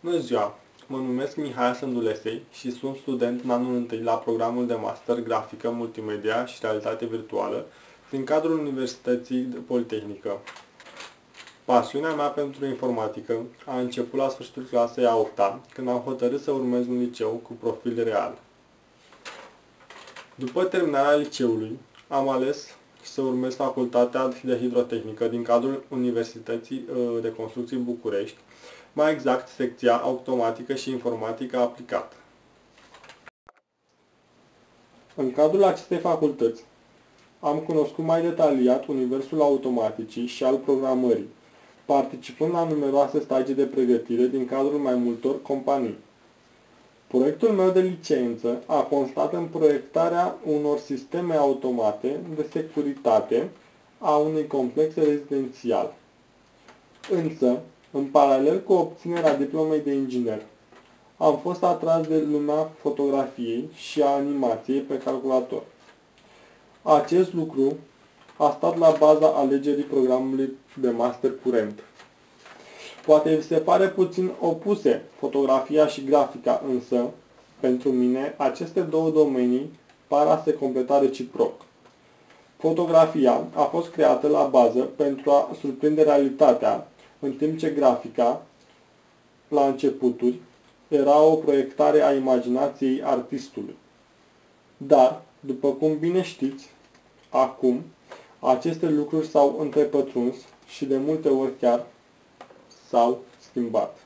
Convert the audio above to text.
Bună ziua! Mă numesc Mihai Sândulesei și sunt student în anul 1 la programul de master Grafică, Multimedia și Realitate Virtuală din cadrul Universității Politehnică. Pasiunea mea pentru informatică a început la sfârșitul clasei a 8-a, când am hotărât să urmez un liceu cu profil real. După terminarea liceului, am ales să urmez facultatea de hidrotehnică din cadrul Universității de Construcții București, mai exact secția automatică și informatică aplicată. În cadrul acestei facultăți, am cunoscut mai detaliat universul automaticii și al programării, participând la numeroase stagii de pregătire din cadrul mai multor companii. Proiectul meu de licență a constat în proiectarea unor sisteme automate de securitate a unui complex rezidențial. Însă, în paralel cu obținerea diplomei de inginer, am fost atras de lumea fotografiei și a animației pe calculator. Acest lucru a stat la baza alegerii programului de master curent. Poate vi se pare puțin opuse fotografia și grafica, însă, pentru mine, aceste două domenii par a se completa reciproc. Fotografia a fost creată la bază pentru a surprinde realitatea, în timp ce grafica, la începuturi, era o proiectare a imaginației artistului. Dar, după cum bine știți, acum, aceste lucruri s-au întrepătruns și de multe ori chiar s-au schimbat.